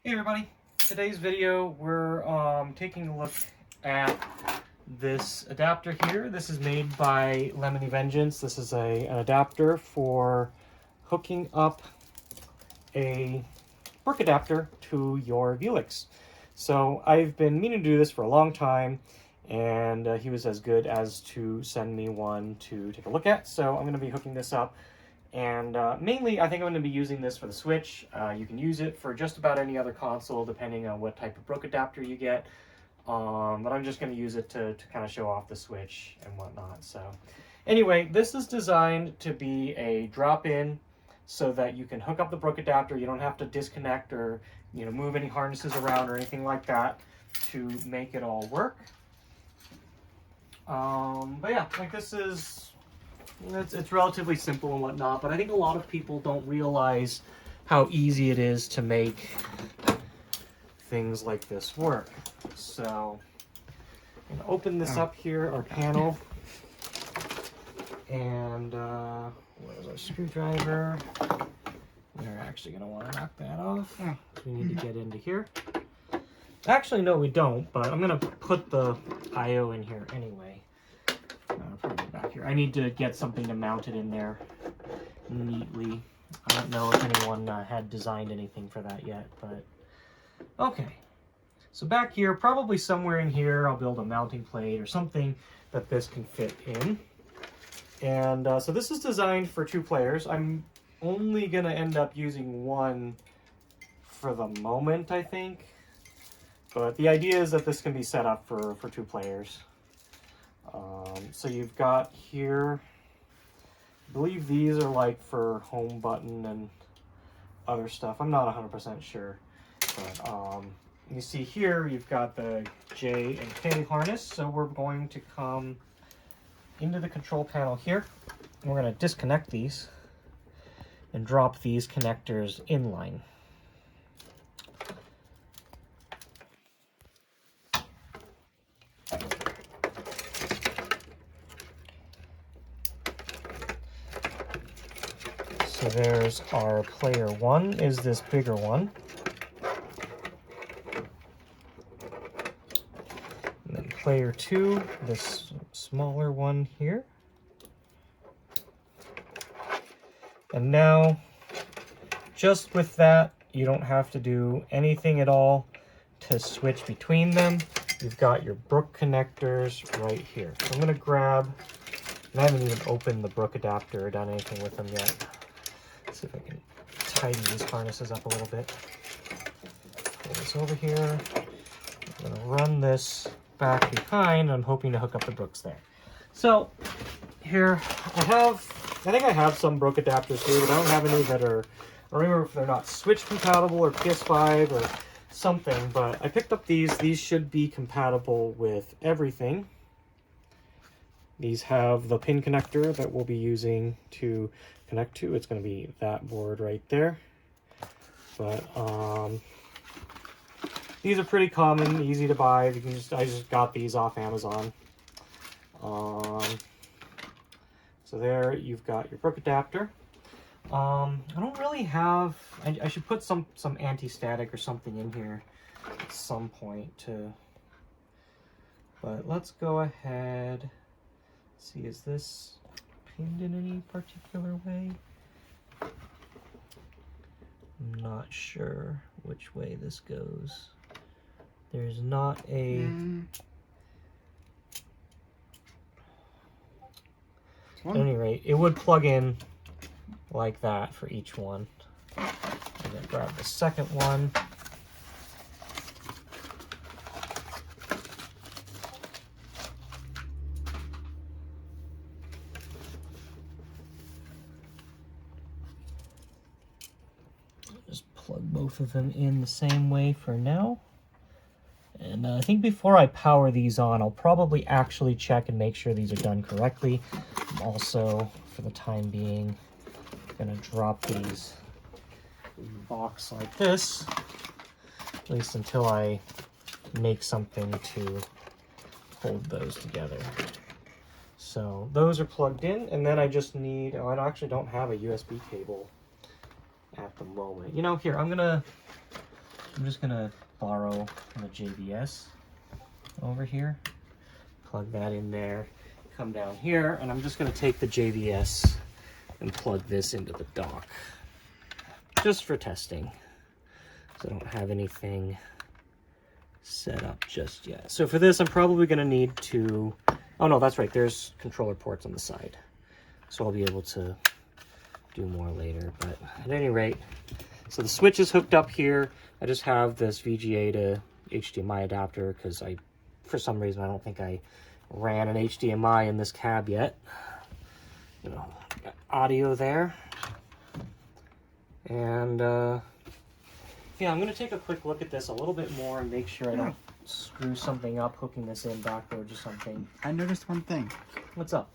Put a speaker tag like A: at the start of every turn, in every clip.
A: Hey everybody, today's video we're taking a look at this adapter here. This is made by Lemony Vengeance. This is an adapter for hooking up a Brook adapter to your Vewlix. So I've been meaning to do this for a long time, and he was as good as to send me one to take a look at. So I'm going to be hooking this up. And mainly, I think I'm going to be using this for the Switch. You can use it for just about any other console, depending on what type of Brook adapter you get. But I'm just going to use it to kind of show off the Switch and whatnot. So anyway, this is designed to be a drop-in so that you can hook up the Brook adapter. You don't have to disconnect or move any harnesses around or anything like that to make it all work. But yeah, like this is... It's relatively simple and whatnot, but I think a lot of people don't realize how easy it is to make things like this work. So I'm going to open this up here, our panel, and where's our screwdriver? We're actually going to want to knock that off. We need to get into here. Actually, no, we don't, but I'm going to put the I/O in here anyway. Probably back here. I need to get something to mount it in there neatly. I don't know if anyone had designed anything for that yet, but okay. So back here, probably somewhere in here, I'll build a mounting plate or something that this can fit in. And so this is designed for 2 players. I'm only going to end up using one for the moment, I think. But the idea is that this can be set up for 2 players. So you've got here, I believe these are like for home button and other stuff. I'm not 100% sure. But you see here, you've got the J and K harness. So we're going to come into the control panel here. And we're going to disconnect these and drop these connectors in line. So there's our player 1 is this bigger one. And then player 2, this smaller one here. And now, just with that, you don't have to do anything at all to switch between them. You've got your Brook connectors right here. So I'm going to grab, and I haven't even opened the Brook adapter or done anything with them yet. See if I can tidy these harnesses up a little bit. Pull this over here. I'm going to run this back behind. I'm hoping to hook up the Brooks there. So here I think I have some Brook adapters here, but I don't have any that are, I don't remember if they're not Switch compatible or PS5 or something, but I picked up these. These should be compatible with everything. These have the pin connector that we'll be using to connect to. It's going to be that board right there. But these are pretty common, easy to buy. You can I just got these off Amazon. So there you've got your Brook adapter. I don't really have. I should put some anti-static or something in here at some point to. But let's go ahead. See, is this pinned in any particular way? I'm not sure which way this goes. There's not a... At any rate, it would plug in like that for each one. I'm going to grab the second one. Just plug both of them in the same way for now. And I think before I power these on, I'll probably actually check and make sure these are done correctly. I'm also, for the time being, going to drop these in a box like this, at least until I make something to hold those together. So those are plugged in, and then I just need, oh, I actually don't have a USB cable at the moment. You know, here, I'm gonna I'm just gonna borrow the JVS over here, plug that in there, come down here, and I'm just gonna take the JVS and plug this into the dock, just for testing. So I don't have anything set up just yet. So for this, I'm probably gonna need to, oh no, that's right, there's controller ports on the side. So I'll be able to do more later, but at any rate, so the switch is hooked up here. I just have this VGA to HDMI adapter because for some reason, I don't think I ran an HDMI in this cab yet. You know, got audio there. And yeah, I'm gonna take a quick look at this a little bit more and make sure I don't screw something up hooking this in backwards or something.
B: I noticed one thing.
A: What's up?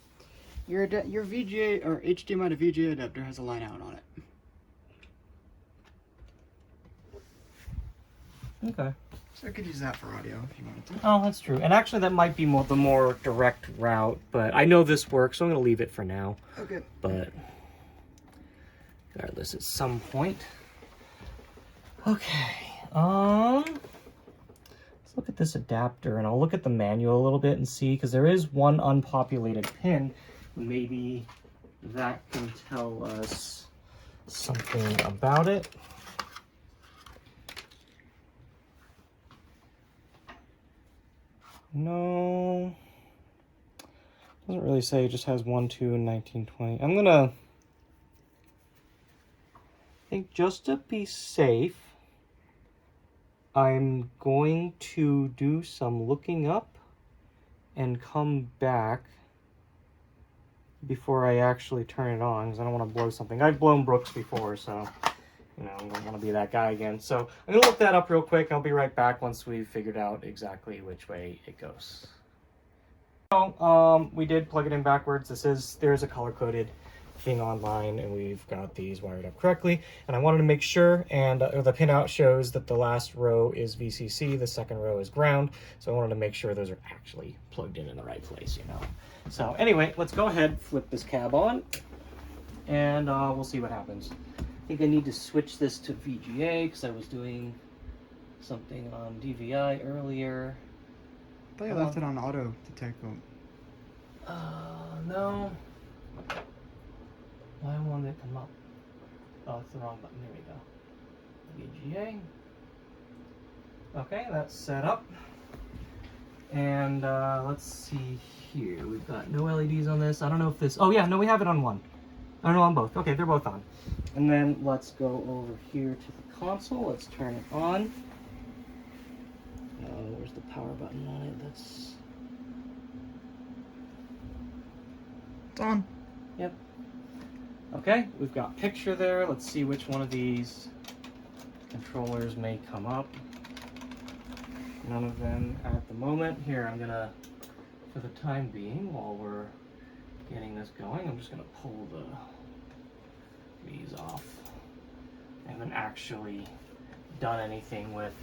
B: Your VGA or HDMI to VGA adapter has a line out on it.
A: Okay.
B: So I could use that for audio if you wanted to.
A: Oh, that's true. And actually, that might be the more direct route, but I know this works, so I'm going to leave it for now.
B: Okay.
A: But regardless, at some point. Okay. Let's look at this adapter, and I'll look at the manual a little bit and see, because there is one unpopulated pin. Maybe that can tell us something about it. No, doesn't really say. It just has 1, 2, and 1920. I'm gonna, I think just to be safe, I'm going to do some looking up and come back before I actually turn it on, because I don't want to blow something. I've blown Brooks before, so you know, I don't want to be that guy again. So I'm going to look that up real quick. I'll be right back once we've figured out exactly which way it goes. So, we did plug it in backwards. There's a color-coded thing online, and we've got these wired up correctly. And I wanted to make sure, and the pinout shows that the last row is VCC, the second row is ground. So I wanted to make sure those are actually plugged in the right place, you know. So anyway, let's go ahead, flip this cab on, and we'll see what happens. I think I need to switch this to VGA because I was doing something on DVI earlier.
B: I thought you left it on auto detect.
A: No. Why won't it come up? Oh, it's the wrong button. There we go. VGA. Okay, that's set up. And let's see here. We've got no LEDs on this. I don't know if this... Oh, yeah, no, we have it on one. Oh, no, on both. Okay, they're both on. And then let's go over here to the console. Let's turn it on. Where's the power button on it? That's...
B: It's on.
A: Yep. Okay, we've got picture there. Let's see which one of these controllers may come up. None of them at the moment. Here, I'm gonna, for the time being, while we're getting this going, I'm just gonna pull these off. I haven't actually done anything with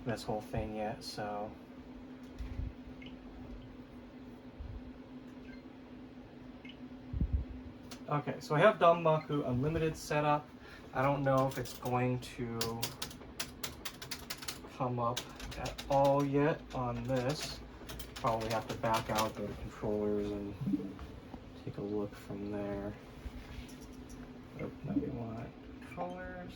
A: this whole thing yet, so. Okay, so I have Danmaku Unlimited set up. I don't know if it's going to come up at all yet on this. Probably have to back out the controllers and take a look from there. Oh, no, we want controllers.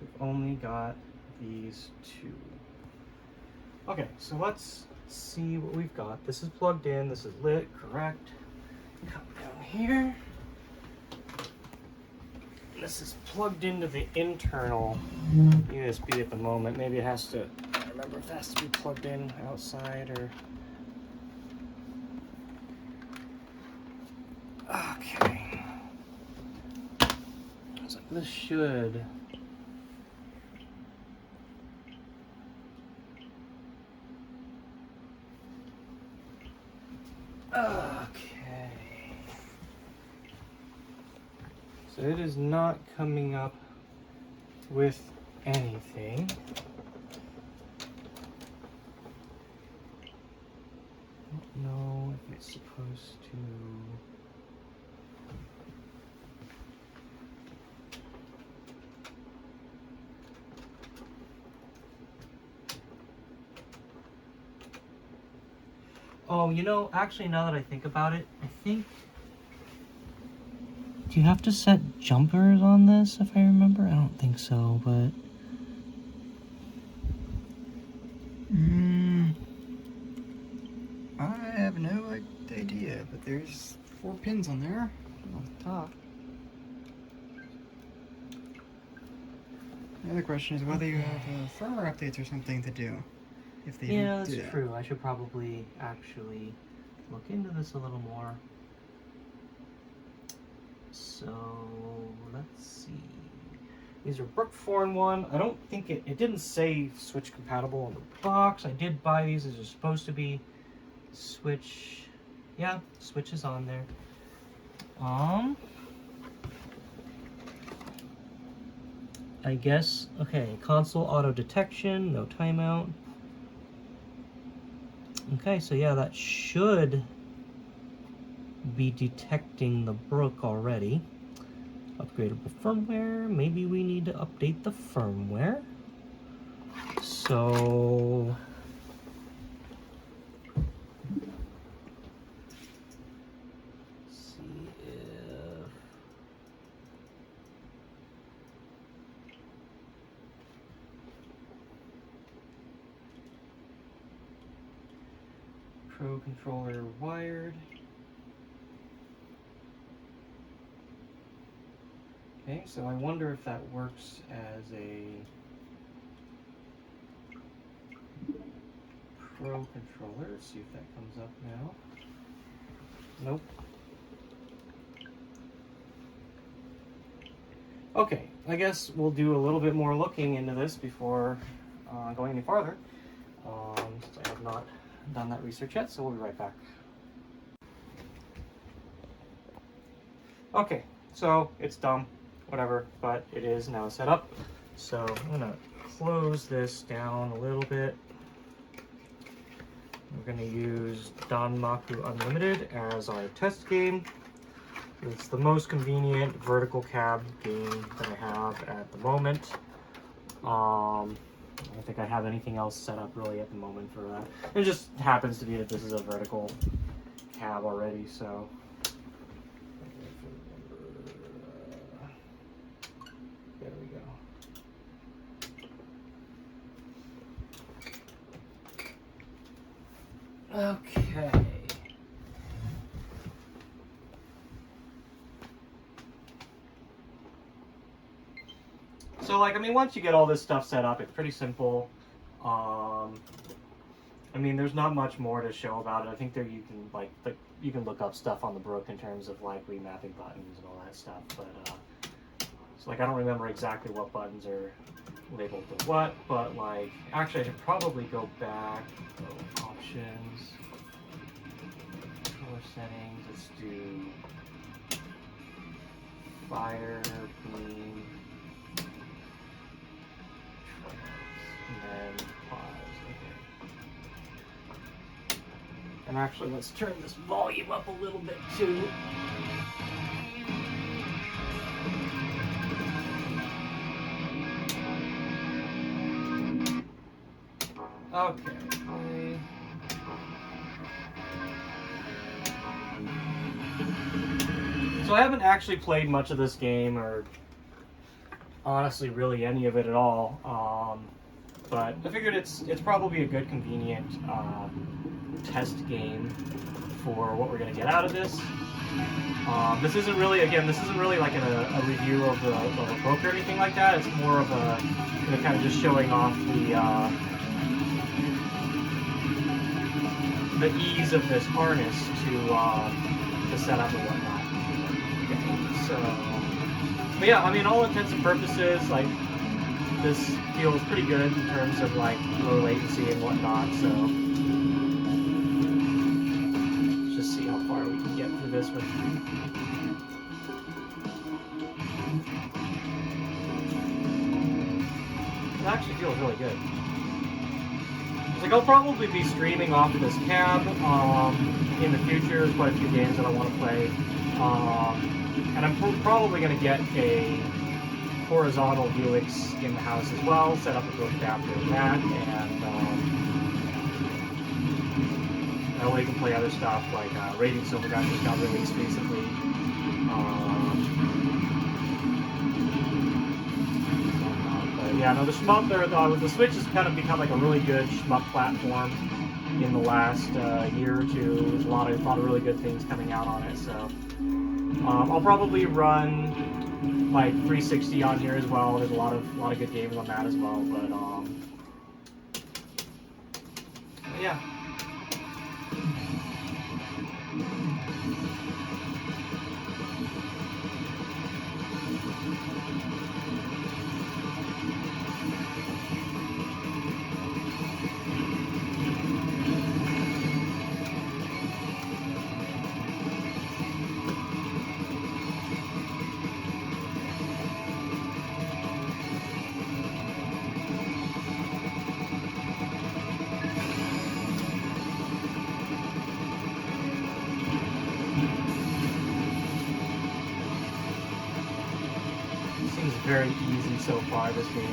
A: We've only got these two. Okay, so let's see what we've got. This is plugged in, this is lit, correct. Come down here. This is plugged into the internal USB at the moment. Maybe it has to, I don't remember if it has to be plugged in outside or... Okay. I was like, this should... Okay. So it is not coming up with anything. I don't know if it's supposed to... Oh, you know, actually, now that I think about it, I think... Do you have to set jumpers on this, if I remember? I don't think so, but...
B: I have no idea, but there's 4 pins on there on the top. The other question is whether you have firmware updates or something to do. If they
A: Yeah,
B: do
A: that's
B: that.
A: true. I should probably actually look into this a little more. So, let's see. These are Brook 4-in-1. I don't think it didn't say Switch compatible on the box. I did buy these as they're supposed to be. Switch, yeah, Switch is on there. I guess, okay, console auto detection, no timeout. Okay, so yeah, that should be detecting the Brook already. Upgradable firmware, maybe we need to update the firmware. So... see if... Pro controller wired. Okay, so I wonder if that works as a Pro controller. Let's see if that comes up now. Nope. Okay, I guess we'll do a little bit more looking into this before going any farther. Since I have not done that research yet, so we'll be right back. Okay, so it's dumb, whatever, but it is now set up. So I'm gonna close this down a little bit. We're gonna use Danmaku Unlimited as our test game. It's the most convenient vertical cab game that I have at the moment. I don't think I have anything else set up really at the moment for that. It just happens to be that this is a vertical cab already, so. There we go. Okay. So, like, I mean, once you get all this stuff set up, it's pretty simple. I mean, there's not much more to show about it. I think there you can, like you can look up stuff on the Brook in terms of, like, remapping buttons and all that stuff. But, so, like, I don't remember exactly what buttons are labeled to what, but, like, actually, I should probably go back. Oh, options. Color settings. Let's do fire, beam. And then pause. Okay. And actually, let's turn this volume up a little bit too. Okay. So I haven't actually played much of this game, or honestly really any of it at all. But I figured it's probably a good, convenient test game for what we're going to get out of this. This isn't really like a review of the book or anything like that. It's more of a kind of just showing off the ease of this harness to set up and whatnot. Okay, so, but yeah, I mean, all intents and purposes, like, this feels pretty good in terms of, like, low latency and whatnot, so let's just see how far we can get through this one. It actually feels really good. It's like, I'll probably be streaming off of this cab in the future. There's quite a few games that I want to play. And I'm probably going to get a horizontal Vewlix in the house as well, set up a Brook adapter and that, and That way you can play other stuff like Radiant Silvergun just got released recently. But yeah, no, the shmup there, the Switch has kind of become like a really good shmup platform in the last year or two. There's a lot of really good things coming out on it. So I'll probably run like 360 on here as well. There's a lot of good games on that as well. But yeah. Seems very easy so far, this game.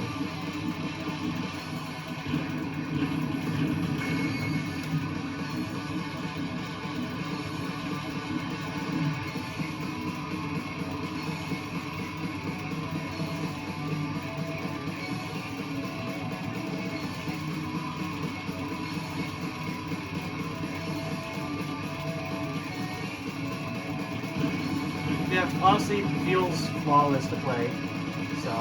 A: Yeah, honestly, feels flawless to play. So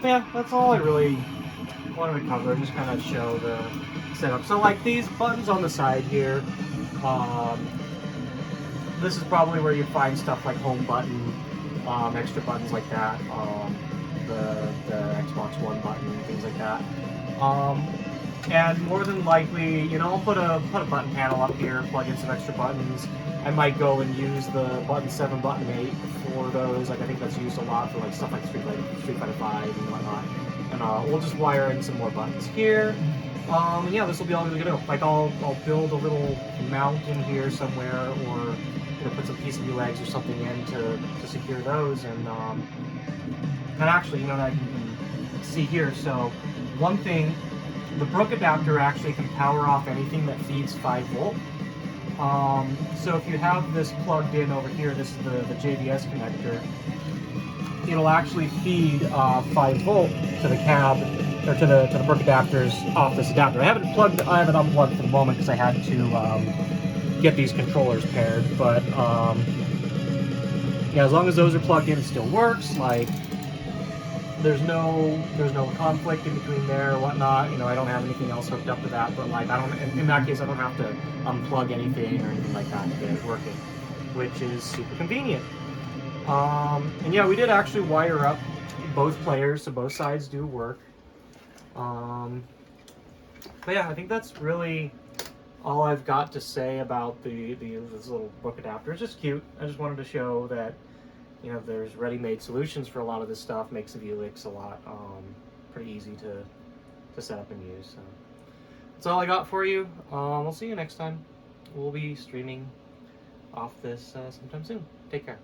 A: yeah, that's all I really wanted to cover. Just kind of show the setup. So like these buttons on the side here, this is probably where you find stuff like home button, extra buttons like that, the Xbox One button, things like that. And more than likely, you know, I'll put a button panel up here, plug in some extra buttons. I might go and use the button 7, button 8 for those. Like I think that's used a lot for like stuff like Street Fighter 5 and whatnot. And we'll just wire in some more buttons here. And yeah, this will be all good to go. Like I'll build a little mount in here somewhere, or you know, put some PCB legs or something in to secure those. And actually, you know, that you can see here. So one thing, the Brook adapter actually can power off anything that feeds 5 volt. So if you have this plugged in over here, this is the JBS connector, it'll actually feed 5 volt to the cab, or to the Brook adapters off this adapter. I have it unplugged for the moment because I had to get these controllers paired, but yeah, as long as those are plugged in, it still works. Like there's no conflict in between there or whatnot. You know, I don't have anything else hooked up to that, but like in that case I don't have to unplug anything or anything like that to get it working, which is super convenient. And yeah, we did actually wire up both players, so both sides do work. But yeah, I think that's really all I've got to say about this little Brook adapter. It's just cute. I just wanted to show that, you know, there's ready-made solutions for a lot of this stuff. Makes the Vewlix a lot pretty easy to set up and use. So that's all I got for you. We'll see you next time. We'll be streaming off this sometime soon. Take care.